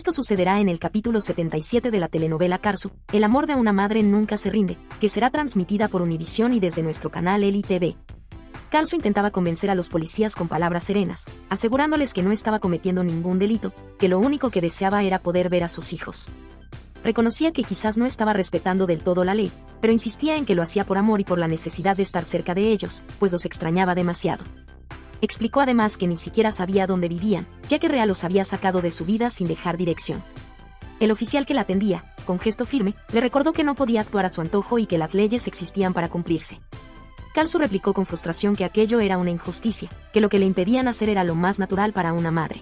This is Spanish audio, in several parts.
Esto sucederá en el capítulo 77 de la telenovela Karsu, El amor de una madre nunca se rinde, que será transmitida por Univisión y desde nuestro canal Eli TV. Karsu intentaba convencer a los policías con palabras serenas, asegurándoles que no estaba cometiendo ningún delito, que lo único que deseaba era poder ver a sus hijos. Reconocía que quizás no estaba respetando del todo la ley, pero insistía en que lo hacía por amor y por la necesidad de estar cerca de ellos, pues los extrañaba demasiado. Explicó además que ni siquiera sabía dónde vivían, ya que Rhea los había sacado de su vida sin dejar dirección. El oficial que la atendía, con gesto firme, le recordó que no podía actuar a su antojo y que las leyes existían para cumplirse. Karsu replicó con frustración que aquello era una injusticia, que lo que le impedían hacer era lo más natural para una madre.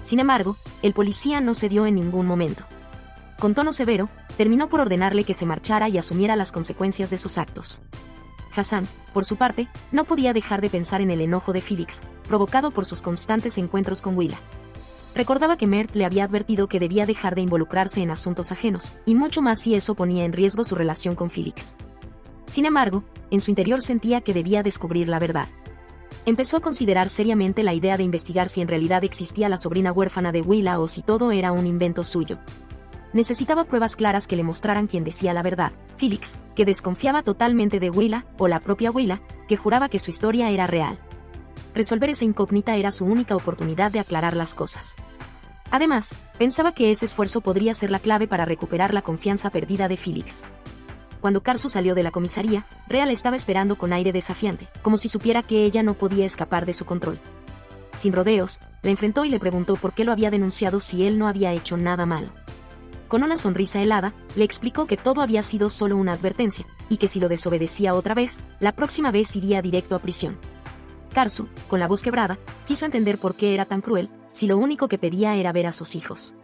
Sin embargo, el policía no cedió en ningún momento. Con tono severo, terminó por ordenarle que se marchara y asumiera las consecuencias de sus actos. Hassan, por su parte, no podía dejar de pensar en el enojo de Felix, provocado por sus constantes encuentros con Willa. Recordaba que Mert le había advertido que debía dejar de involucrarse en asuntos ajenos, y mucho más si eso ponía en riesgo su relación con Felix. Sin embargo, en su interior sentía que debía descubrir la verdad. Empezó a considerar seriamente la idea de investigar si en realidad existía la sobrina huérfana de Willa o si todo era un invento suyo. Necesitaba pruebas claras que le mostraran quién decía la verdad, Felix, que desconfiaba totalmente de Willa, o la propia Willa, que juraba que su historia era real. Resolver esa incógnita era su única oportunidad de aclarar las cosas. Además, pensaba que ese esfuerzo podría ser la clave para recuperar la confianza perdida de Felix. Cuando Karsu salió de la comisaría, Rhea la estaba esperando con aire desafiante, como si supiera que ella no podía escapar de su control. Sin rodeos, la enfrentó y le preguntó por qué lo había denunciado si él no había hecho nada malo. Con una sonrisa helada, le explicó que todo había sido solo una advertencia, y que si lo desobedecía otra vez, la próxima vez iría directo a prisión. Karsu, con la voz quebrada, quiso entender por qué era tan cruel, si lo único que pedía era ver a sus hijos.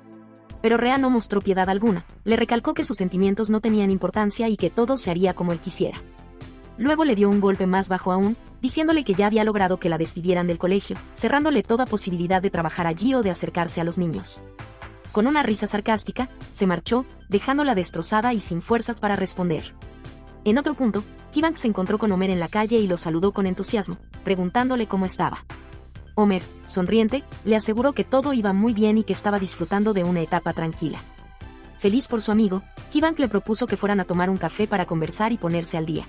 Pero Rhea no mostró piedad alguna, le recalcó que sus sentimientos no tenían importancia y que todo se haría como él quisiera. Luego le dio un golpe más bajo aún, diciéndole que ya había logrado que la despidieran del colegio, cerrándole toda posibilidad de trabajar allí o de acercarse a los niños. Con una risa sarcástica, se marchó, dejándola destrozada y sin fuerzas para responder. En otro punto, Ki-Bang se encontró con Homer en la calle y lo saludó con entusiasmo, preguntándole cómo estaba. Homer, sonriente, le aseguró que todo iba muy bien y que estaba disfrutando de una etapa tranquila. Feliz por su amigo, Ki-Bang le propuso que fueran a tomar un café para conversar y ponerse al día.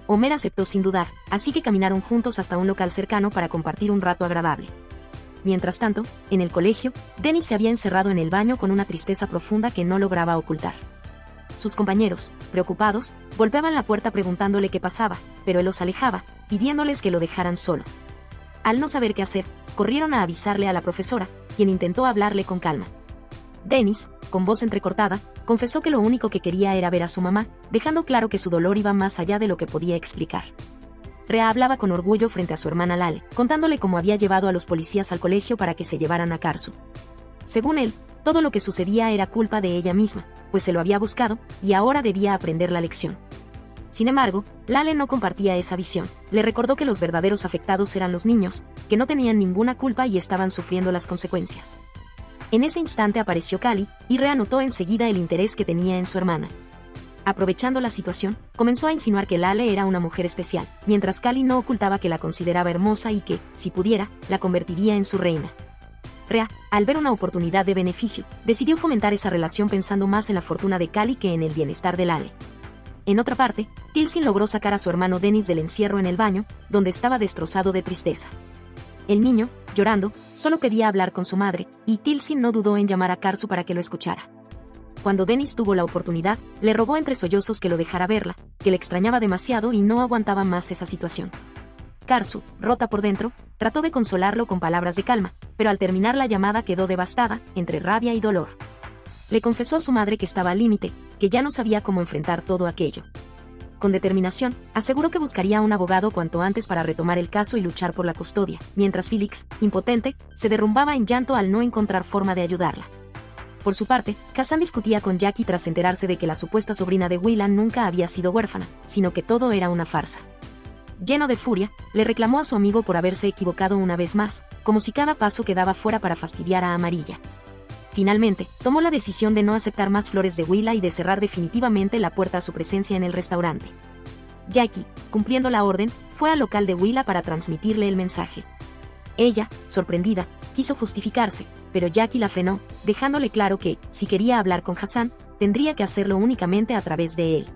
Homer aceptó sin dudar, así que caminaron juntos hasta un local cercano para compartir un rato agradable. Mientras tanto, en el colegio, Dennis se había encerrado en el baño con una tristeza profunda que no lograba ocultar. Sus compañeros, preocupados, golpeaban la puerta preguntándole qué pasaba, pero él los alejaba, pidiéndoles que lo dejaran solo. Al no saber qué hacer, corrieron a avisarle a la profesora, quien intentó hablarle con calma. Dennis, con voz entrecortada, confesó que lo único que quería era ver a su mamá, dejando claro que su dolor iba más allá de lo que podía explicar. Rhea hablaba con orgullo frente a su hermana Lale, contándole cómo había llevado a los policías al colegio para que se llevaran a Karsu. Según él, todo lo que sucedía era culpa de ella misma, pues se lo había buscado, y ahora debía aprender la lección. Sin embargo, Lale no compartía esa visión. Le recordó que los verdaderos afectados eran los niños, que no tenían ninguna culpa y estaban sufriendo las consecuencias. En ese instante apareció Kali, y Rhea notó enseguida el interés que tenía en su hermana. Aprovechando la situación, comenzó a insinuar que Lale era una mujer especial, mientras Kali no ocultaba que la consideraba hermosa y que, si pudiera, la convertiría en su reina. Rhea, al ver una oportunidad de beneficio, decidió fomentar esa relación pensando más en la fortuna de Kali que en el bienestar de Lale. En otra parte, Tilsin logró sacar a su hermano Dennis del encierro en el baño, donde estaba destrozado de tristeza. El niño, llorando, solo pedía hablar con su madre, y Tilsin no dudó en llamar a Karsu para que lo escuchara. Cuando Dennis tuvo la oportunidad, le rogó entre sollozos que lo dejara verla, que le extrañaba demasiado y no aguantaba más esa situación. Karsu, rota por dentro, trató de consolarlo con palabras de calma, pero al terminar la llamada quedó devastada, entre rabia y dolor. Le confesó a su madre que estaba al límite, que ya no sabía cómo enfrentar todo aquello. Con determinación, aseguró que buscaría a un abogado cuanto antes para retomar el caso y luchar por la custodia, mientras Felix, impotente, se derrumbaba en llanto al no encontrar forma de ayudarla. Por su parte, Hassan discutía con Jackie tras enterarse de que la supuesta sobrina de Willa nunca había sido huérfana, sino que todo era una farsa. Lleno de furia, le reclamó a su amigo por haberse equivocado una vez más, como si cada paso que daba fuera para fastidiar a Amarilla. Finalmente, tomó la decisión de no aceptar más flores de Willa y de cerrar definitivamente la puerta a su presencia en el restaurante. Jackie, cumpliendo la orden, fue al local de Willa para transmitirle el mensaje. Ella, sorprendida, quiso justificarse, pero Jackie la frenó, dejándole claro que, si quería hablar con Hassan, tendría que hacerlo únicamente a través de él.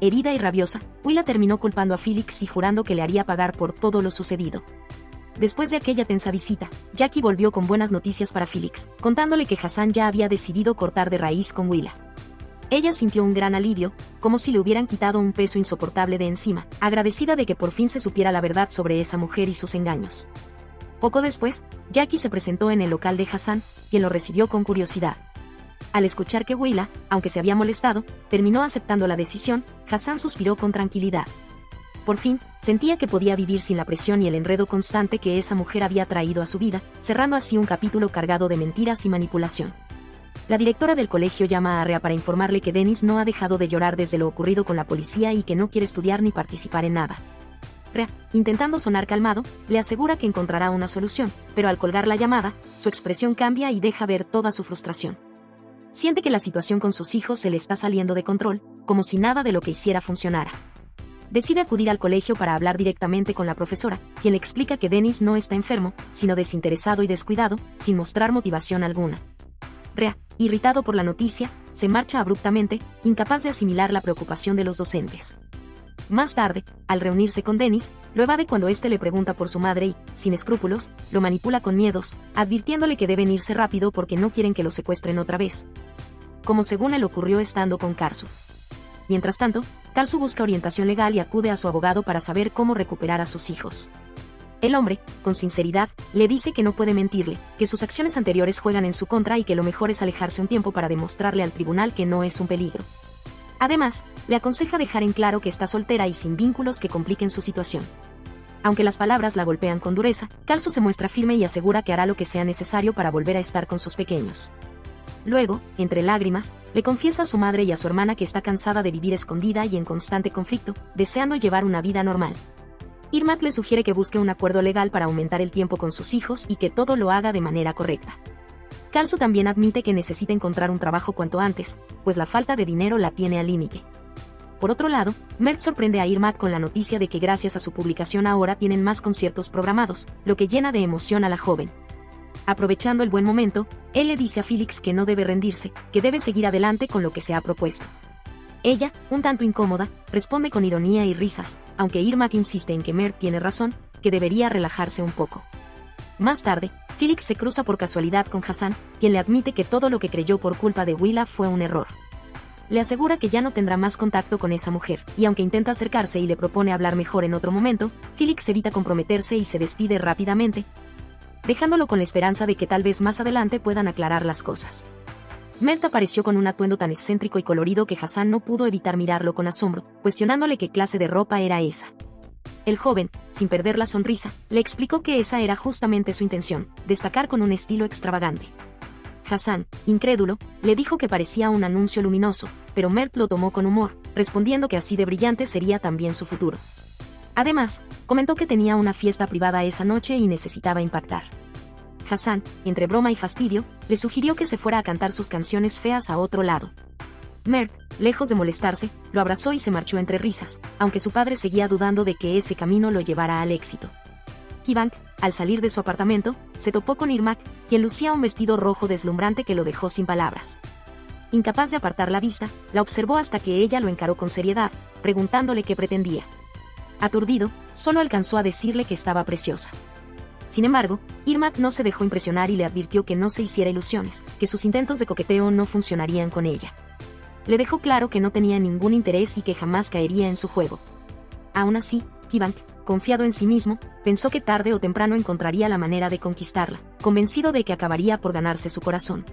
Herida y rabiosa, Willa terminó culpando a Felix y jurando que le haría pagar por todo lo sucedido. Después de aquella tensa visita, Jackie volvió con buenas noticias para Felix, contándole que Hassan ya había decidido cortar de raíz con Willa. Ella sintió un gran alivio, como si le hubieran quitado un peso insoportable de encima, agradecida de que por fin se supiera la verdad sobre esa mujer y sus engaños. Poco después, Jackie se presentó en el local de Hassan, quien lo recibió con curiosidad. Al escuchar que Willa, aunque se había molestado, terminó aceptando la decisión, Hassan suspiró con tranquilidad. Por fin, sentía que podía vivir sin la presión y el enredo constante que esa mujer había traído a su vida, cerrando así un capítulo cargado de mentiras y manipulación. La directora del colegio llama a Rhea para informarle que Dennis no ha dejado de llorar desde lo ocurrido con la policía y que no quiere estudiar ni participar en nada. Rhea, intentando sonar calmado, le asegura que encontrará una solución, pero al colgar la llamada, su expresión cambia y deja ver toda su frustración. Siente que la situación con sus hijos se le está saliendo de control, como si nada de lo que hiciera funcionara. Decide acudir al colegio para hablar directamente con la profesora, quien le explica que Dennis no está enfermo, sino desinteresado y descuidado, sin mostrar motivación alguna. Rhea, irritado por la noticia, se marcha abruptamente, incapaz de asimilar la preocupación de los docentes. Más tarde, al reunirse con Dennis, lo evade cuando éste le pregunta por su madre y, sin escrúpulos, lo manipula con miedos, advirtiéndole que deben irse rápido porque no quieren que lo secuestren otra vez. Como según él ocurrió estando con Karsu. Mientras tanto, Karsu busca orientación legal y acude a su abogado para saber cómo recuperar a sus hijos. El hombre, con sinceridad, le dice que no puede mentirle, que sus acciones anteriores juegan en su contra y que lo mejor es alejarse un tiempo para demostrarle al tribunal que no es un peligro. Además, le aconseja dejar en claro que está soltera y sin vínculos que compliquen su situación. Aunque las palabras la golpean con dureza, Karsu se muestra firme y asegura que hará lo que sea necesario para volver a estar con sus pequeños. Luego, entre lágrimas, le confiesa a su madre y a su hermana que está cansada de vivir escondida y en constante conflicto, deseando llevar una vida normal. Irmak le sugiere que busque un acuerdo legal para aumentar el tiempo con sus hijos y que todo lo haga de manera correcta. Karsu también admite que necesita encontrar un trabajo cuanto antes, pues la falta de dinero la tiene al límite. Por otro lado, Mert sorprende a Irmak con la noticia de que gracias a su publicación ahora tienen más conciertos programados, lo que llena de emoción a la joven. Aprovechando el buen momento, él le dice a Felix que no debe rendirse, que debe seguir adelante con lo que se ha propuesto. Ella, un tanto incómoda, responde con ironía y risas, aunque Irmak insiste en que Mert tiene razón, que debería relajarse un poco. Más tarde, Felix se cruza por casualidad con Hassan, quien le admite que todo lo que creyó por culpa de Willa fue un error. Le asegura que ya no tendrá más contacto con esa mujer, y aunque intenta acercarse y le propone hablar mejor en otro momento, Felix evita comprometerse y se despide rápidamente, dejándolo con la esperanza de que tal vez más adelante puedan aclarar las cosas. Mert apareció con un atuendo tan excéntrico y colorido que Hassan no pudo evitar mirarlo con asombro, cuestionándole qué clase de ropa era esa. El joven, sin perder la sonrisa, le explicó que esa era justamente su intención, destacar con un estilo extravagante. Hassan, incrédulo, le dijo que parecía un anuncio luminoso, pero Mert lo tomó con humor, respondiendo que así de brillante sería también su futuro. Además, comentó que tenía una fiesta privada esa noche y necesitaba impactar. Hassan, entre broma y fastidio, le sugirió que se fuera a cantar sus canciones feas a otro lado. Mert, lejos de molestarse, lo abrazó y se marchó entre risas, aunque su padre seguía dudando de que ese camino lo llevara al éxito. Ki-Bank, al salir de su apartamento, se topó con Irmak, quien lucía un vestido rojo deslumbrante que lo dejó sin palabras. Incapaz de apartar la vista, la observó hasta que ella lo encaró con seriedad, preguntándole qué pretendía. Aturdido, solo alcanzó a decirle que estaba preciosa. Sin embargo, Irmak no se dejó impresionar y le advirtió que no se hiciera ilusiones, que sus intentos de coqueteo no funcionarían con ella. Le dejó claro que no tenía ningún interés y que jamás caería en su juego. Aún así, Ki-Bank, confiado en sí mismo, pensó que tarde o temprano encontraría la manera de conquistarla, convencido de que acabaría por ganarse su corazón.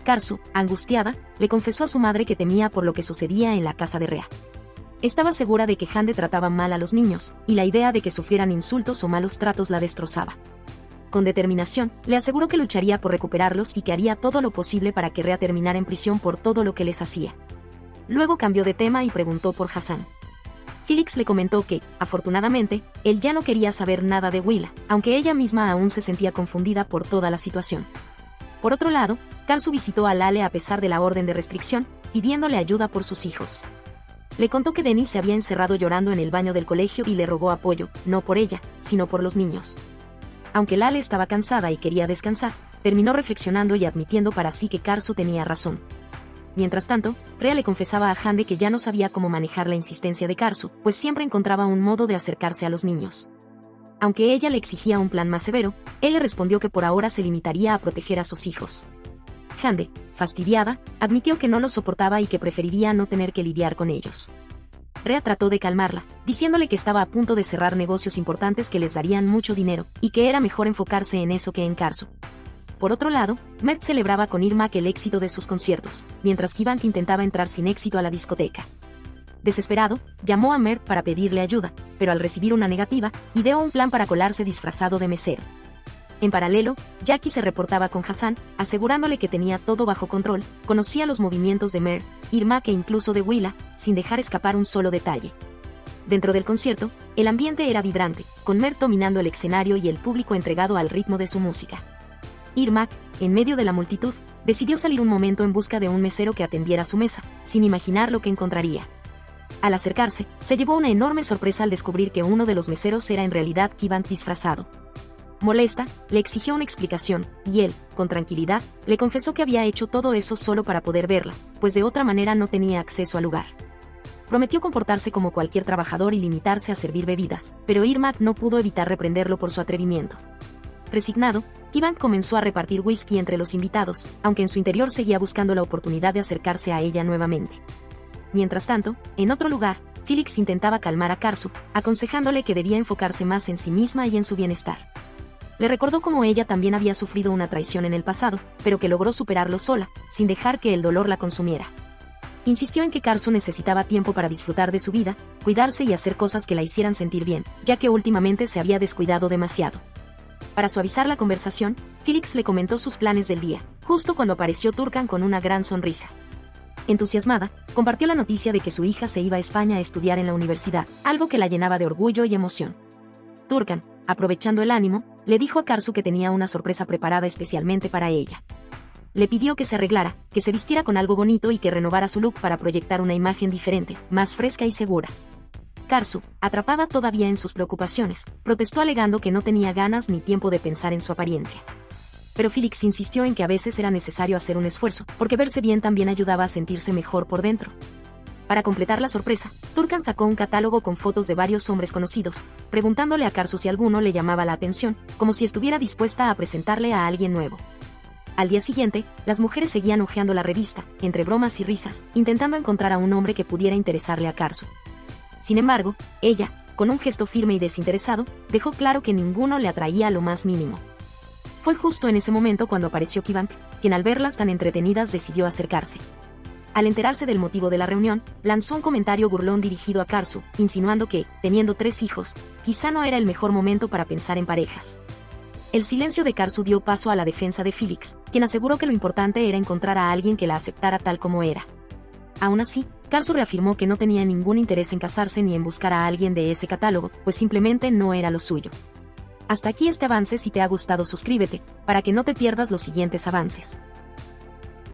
Karsu, angustiada, le confesó a su madre que temía por lo que sucedía en la casa de Rhea. Estaba segura de que Hande trataba mal a los niños, y la idea de que sufrieran insultos o malos tratos la destrozaba. Con determinación, le aseguró que lucharía por recuperarlos y que haría todo lo posible para que Rhea terminara en prisión por todo lo que les hacía. Luego cambió de tema y preguntó por Hassan. Felix le comentó que, afortunadamente, él ya no quería saber nada de Willa, aunque ella misma aún se sentía confundida por toda la situación. Por otro lado, Karsu visitó a Lale a pesar de la orden de restricción, pidiéndole ayuda por sus hijos. Le contó que Dennis se había encerrado llorando en el baño del colegio y le rogó apoyo, no por ella, sino por los niños. Aunque Lale estaba cansada y quería descansar, terminó reflexionando y admitiendo para sí que Karsu tenía razón. Mientras tanto, Rhea le confesaba a Hande que ya no sabía cómo manejar la insistencia de Karsu, pues siempre encontraba un modo de acercarse a los niños. Aunque ella le exigía un plan más severo, él le respondió que por ahora se limitaría a proteger a sus hijos. Hande, fastidiada, admitió que no los soportaba y que preferiría no tener que lidiar con ellos. Rhea trató de calmarla, diciéndole que estaba a punto de cerrar negocios importantes que les darían mucho dinero, y que era mejor enfocarse en eso que en Karsu. Por otro lado, Mert celebraba con Irmak el éxito de sus conciertos, mientras Kivank intentaba entrar sin éxito a la discoteca. Desesperado, llamó a Mert para pedirle ayuda, pero al recibir una negativa, ideó un plan para colarse disfrazado de mesero. En paralelo, Jackie se reportaba con Hassan, asegurándole que tenía todo bajo control, conocía los movimientos de Mert, Irmak e incluso de Willa, sin dejar escapar un solo detalle. Dentro del concierto, el ambiente era vibrante, con Mert dominando el escenario y el público entregado al ritmo de su música. Irmak, en medio de la multitud, decidió salir un momento en busca de un mesero que atendiera su mesa, sin imaginar lo que encontraría. Al acercarse, se llevó una enorme sorpresa al descubrir que uno de los meseros era en realidad Kivank disfrazado. Molesta, le exigió una explicación, y él, con tranquilidad, le confesó que había hecho todo eso solo para poder verla, pues de otra manera no tenía acceso al lugar. Prometió comportarse como cualquier trabajador y limitarse a servir bebidas, pero Irmak no pudo evitar reprenderlo por su atrevimiento. Resignado, Kivank comenzó a repartir whisky entre los invitados, aunque en su interior seguía buscando la oportunidad de acercarse a ella nuevamente. Mientras tanto, en otro lugar, Felix intentaba calmar a Karsu, aconsejándole que debía enfocarse más en sí misma y en su bienestar. Le recordó cómo ella también había sufrido una traición en el pasado, pero que logró superarlo sola, sin dejar que el dolor la consumiera. Insistió en que Karsu necesitaba tiempo para disfrutar de su vida, cuidarse y hacer cosas que la hicieran sentir bien, ya que últimamente se había descuidado demasiado. Para suavizar la conversación, Felix le comentó sus planes del día, justo cuando apareció Turkan con una gran sonrisa. Entusiasmada, compartió la noticia de que su hija se iba a España a estudiar en la universidad, algo que la llenaba de orgullo y emoción. Turkan, aprovechando el ánimo, le dijo a Karsu que tenía una sorpresa preparada especialmente para ella. Le pidió que se arreglara, que se vistiera con algo bonito y que renovara su look para proyectar una imagen diferente, más fresca y segura. Karsu, atrapada todavía en sus preocupaciones, protestó alegando que no tenía ganas ni tiempo de pensar en su apariencia. Pero Felix insistió en que a veces era necesario hacer un esfuerzo, porque verse bien también ayudaba a sentirse mejor por dentro. Para completar la sorpresa, Turkan sacó un catálogo con fotos de varios hombres conocidos, preguntándole a Karsu si alguno le llamaba la atención, como si estuviera dispuesta a presentarle a alguien nuevo. Al día siguiente, las mujeres seguían hojeando la revista, entre bromas y risas, intentando encontrar a un hombre que pudiera interesarle a Karsu. Sin embargo, ella, con un gesto firme y desinteresado, dejó claro que ninguno le atraía lo más mínimo. Fue justo en ese momento cuando apareció Kivank, quien al verlas tan entretenidas decidió acercarse. Al enterarse del motivo de la reunión, lanzó un comentario burlón dirigido a Karsu, insinuando que, teniendo 3 hijos, quizá no era el mejor momento para pensar en parejas. El silencio de Karsu dio paso a la defensa de Felix, quien aseguró que lo importante era encontrar a alguien que la aceptara tal como era. Aún así, Karsu reafirmó que no tenía ningún interés en casarse ni en buscar a alguien de ese catálogo, pues simplemente no era lo suyo. Hasta aquí este avance. Si te ha gustado, suscríbete, para que no te pierdas los siguientes avances.